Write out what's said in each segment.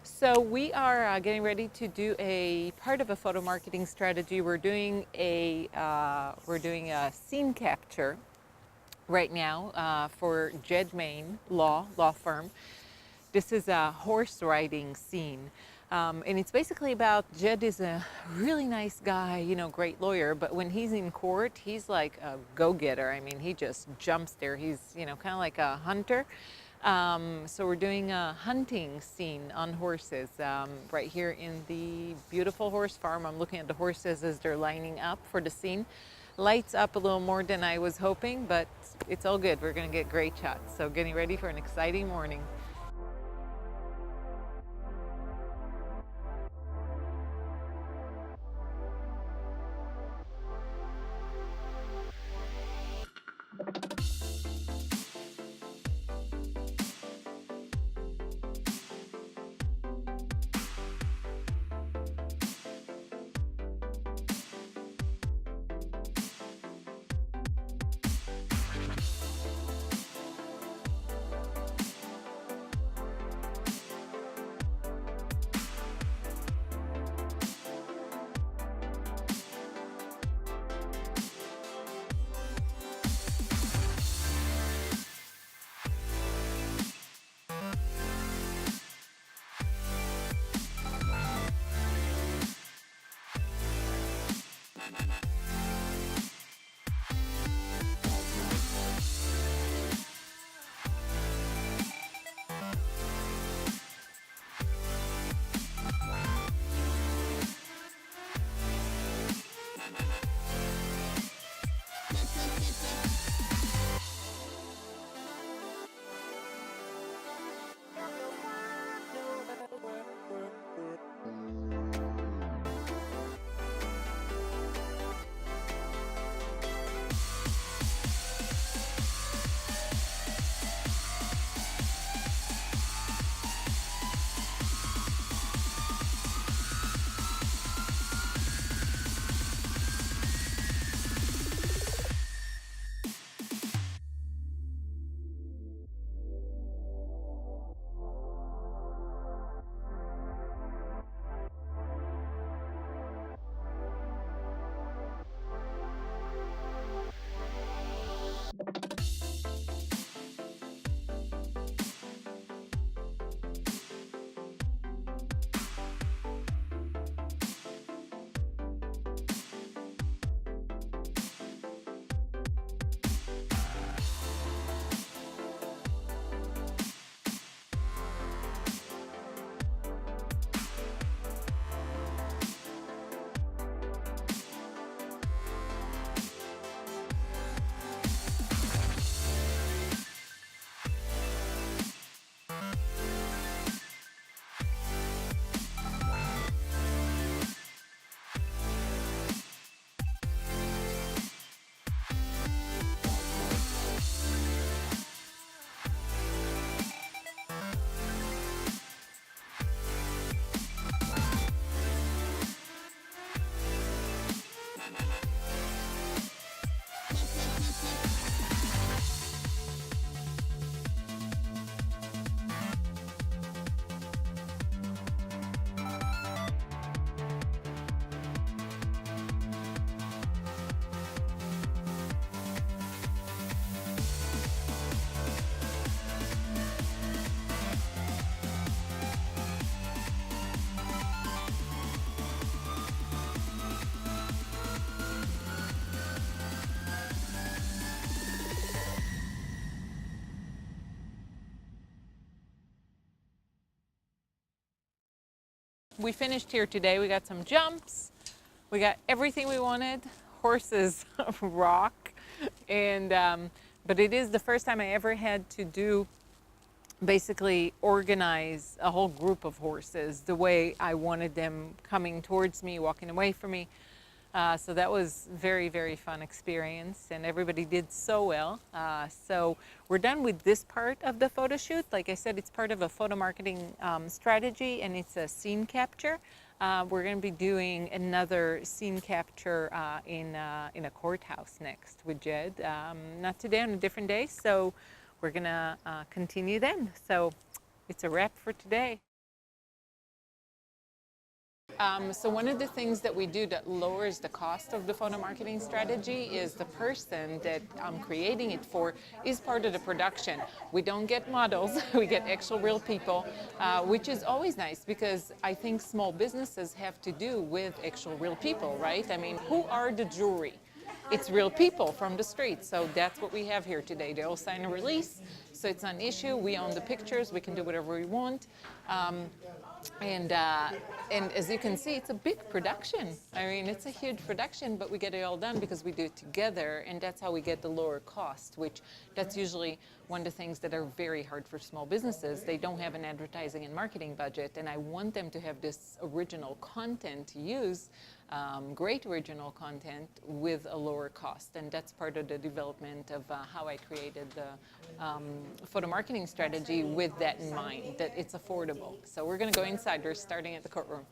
So we are getting ready to do a part of a photo marketing strategy. We're doing a scene capture right now for Jed Main law firm. This is a horse riding scene. And it's basically about Jed is a really nice guy, great lawyer, but when he's in court, he's like a go-getter. I mean, he just jumps there. He's, kind of like a hunter. So we're doing a hunting scene on horses right here in the beautiful horse farm. I'm looking at the horses as they're lining up for the scene. Lights up a little more than I was hoping, but it's all good. We're going to get great shots. So getting ready for an exciting morning. We finished here today. We got some jumps. We got everything we wanted. Horses rock. And but it is the first time I ever had to do basically organize a whole group of horses the way I wanted them coming towards me, walking away from me. So that was very, very fun experience, and everybody did so well. So we're done with this part of the photo shoot. Like I said, it's part of a photo marketing strategy, and it's a scene capture. We're going to be doing another scene capture in a courthouse next with Jed. Not today, on a different day. So we're going to continue then. So it's a wrap for today. So one of the things that we do that lowers the cost of the photo marketing strategy is the person that I'm creating it for is part of the production. We don't get models, we get actual real people, which is always nice because I think small businesses have to do with actual real people, right? I mean, who are the jury? It's real people from the street. So that's what we have here today. They all sign a release, so it's not an issue. We own the pictures, we can do whatever we want. And as you can see, it's a big production. I mean, it's a huge production, but we get it all done because we do it together, and that's how we get the lower cost, which that's usually one of the things that are very hard for small businesses. They don't have an advertising and marketing budget, and I want them to have this original content to use, great original content with a lower cost, and that's part of the development of how I created the photo marketing strategy with that in mind, that it's affordable. So we're going to go inside. We're starting at the courtroom.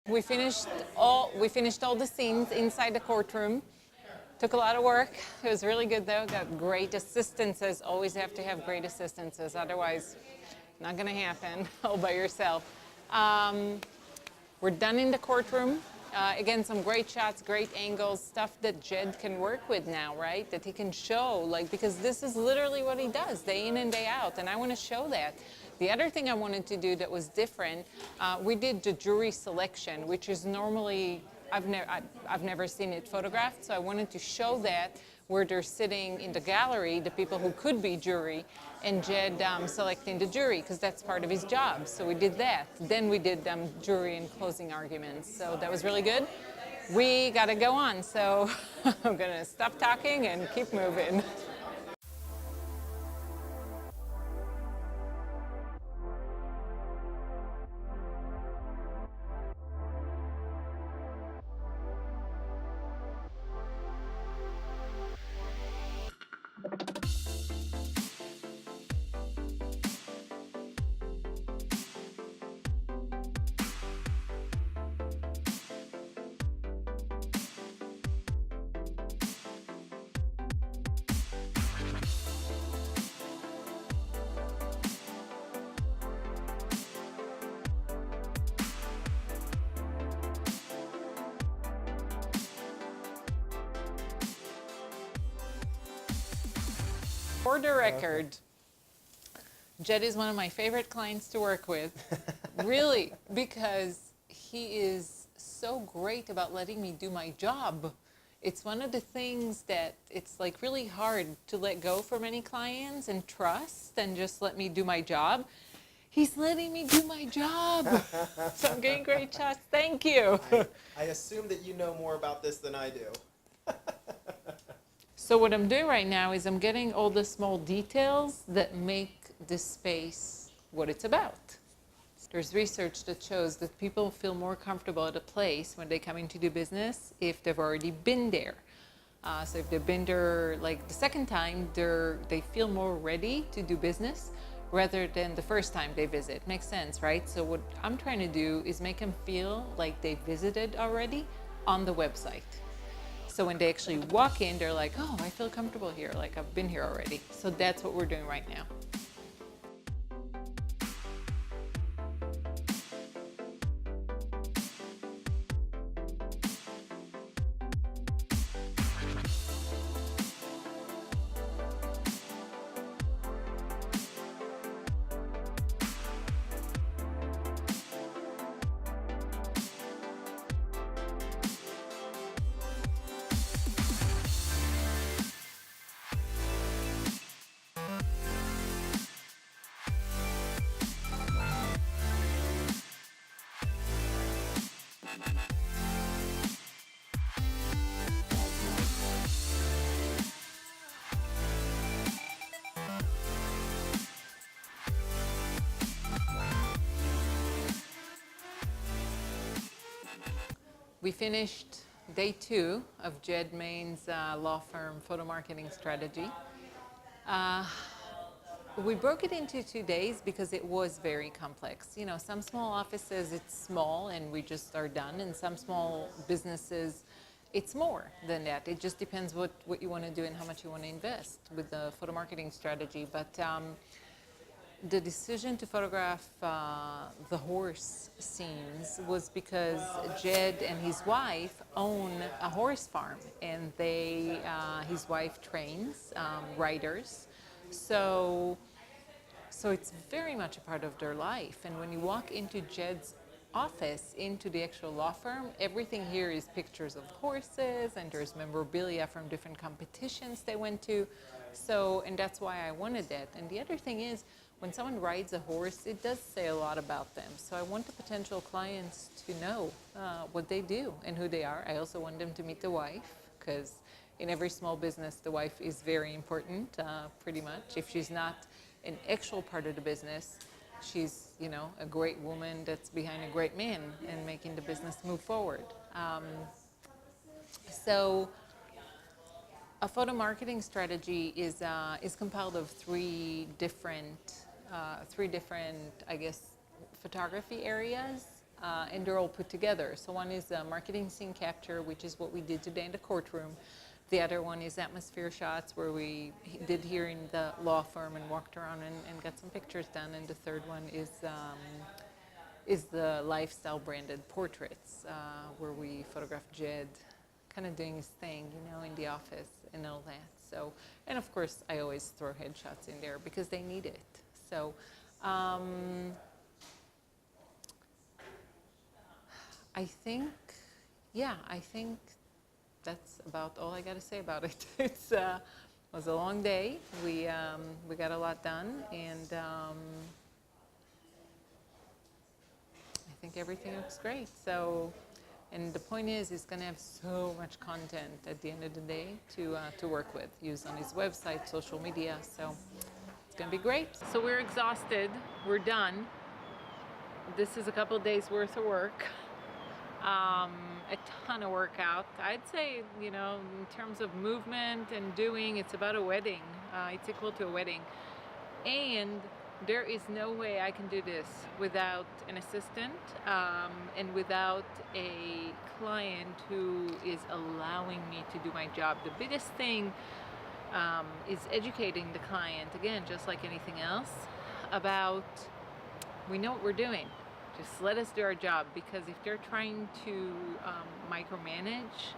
We finished all the scenes inside the courtroom. Took a lot of work. It was really good though. Got great assistances. Always have to have great assistances, otherwise not gonna happen all by yourself. We're done in the courtroom. Again, some great shots, great angles, stuff that Jed can work with now, right? That he can show, like, because this is literally what he does day in and day out, and I want to show that. The other thing I wanted to do that was different, we did the jury selection, which is normally, I've never seen it photographed, so I wanted to show that where they're sitting in the gallery, the people who could be jury, and Jed selecting the jury, because that's part of his job. So we did that. Then we did jury and closing arguments. So that was really good. We got to go on, so I'm going to stop talking and keep moving. For the record, Jed is one of my favorite clients to work with, really, because he is so great about letting me do my job. It's one of the things that it's like really hard to let go for many clients and trust and just let me do my job. He's letting me do my job. So I'm getting great shots. Thank you. I assume that you know more about this than I do. So what I'm doing right now is I'm getting all the small details that make this space what it's about. There's research that shows that people feel more comfortable at a place when they come in to do business if they've already been there. So if they've been there like the second time, they feel more ready to do business rather than the first time they visit. Makes sense, right? So what I'm trying to do is make them feel like they visited already on the website. So when they actually walk in, they're like, oh, I feel comfortable here, like I've been here already. So that's what we're doing right now. We finished day 2 of Jed Main's law firm photo marketing strategy. We broke it into 2 days because it was very complex. You know, some small offices, it's small and we just are done, and some small businesses, it's more than that. It just depends what you want to do and how much you want to invest with the photo marketing strategy. But the decision to photograph the horse scenes was because Jed and his wife own a horse farm, and his wife trains riders. So it's very much a part of their life. And when you walk into Jed's office, into the actual law firm, everything here is pictures of horses, and there's memorabilia from different competitions they went to. So, and that's why I wanted that. And the other thing is, when someone rides a horse, it does say a lot about them. So I want the potential clients to know what they do and who they are. I also want them to meet the wife, because in every small business, the wife is very important, pretty much. If she's not an actual part of the business, she's, you know, a great woman that's behind a great man and making the business move forward. So a photo marketing strategy is compiled of three different, I guess, photography areas, and they're all put together. So one is marketing scene capture, which is what we did today in the courtroom. The other one is atmosphere shots, where we did here in the law firm and walked around and got some pictures done. And the third one is the lifestyle branded portraits, where we photographed Jed kind of doing his thing, you know, in the office and all that. So, and of course, I always throw headshots in there because they need it. So, I think that's about all I got to say about it. It was a long day. We got a lot done, and I think everything looks great. So, and the point is, he's going to have so much content at the end of the day to work with, use on his website, social media. So it's going to be great. So we're exhausted. We're done. This is a couple of days worth of work. A ton of workout. I'd say, you know, in terms of movement and doing, it's about a wedding. It's equal to a wedding. And there is no way I can do this without an assistant, and without a client who is allowing me to do my job. The biggest thing is educating the client, again, just like anything else, about we know what we're doing. Just let us do our job, because if they're trying to micromanage,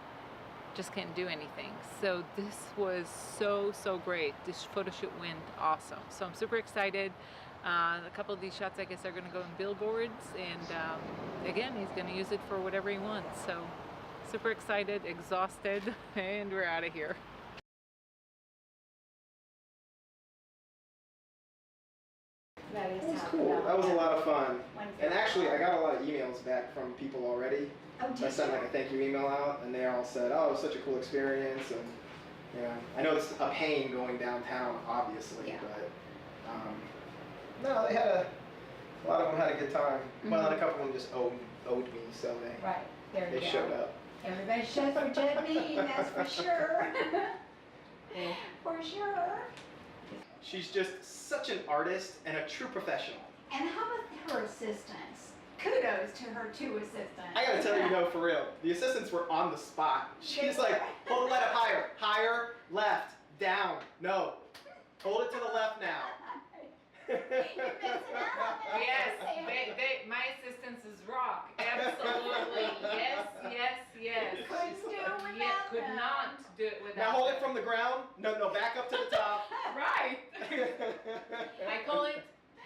just can't do anything. So this was so great. This photo shoot went awesome. So I'm super excited. A couple of these shots, I guess, are going to go in billboards, and again, he's going to use it for whatever he wants. So super excited, exhausted, and we're out of here. That was cool. That was a lot of fun. And actually, I got a lot of emails back from people already. I sent like a thank you email out, and they all said, "Oh, it was such a cool experience." And yeah, I know it's a pain going downtown, obviously, but no, they had a lot of them had a good time. Mm-hmm. Well, and a couple of them just owed me, so they showed up. Everybody shows for Jed Bean, that's for sure. For sure. She's just such an artist and a true professional. And how about her assistants? Kudos to her two assistants. I gotta tell you, no, for real. The assistants were on the spot. She's like, hold the light up higher. Higher, left, down. No. Hold it to the left now. You're missing out on that. Yes, my assistance is rock. Absolutely. Yes. Couldn't do it without Yeah, could them. not do it without Now hold it them. from the ground. No, back up to the top. Right. I call it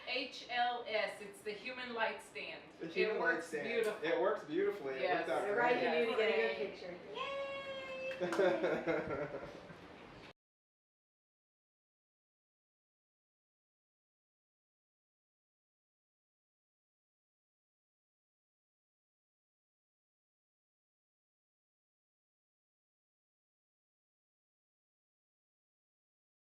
HLS. It's the human light stand. The human it light works stand. beautiful. It works beautifully. Yes. It worked out Right, great. you knew to get a good picture. Yay!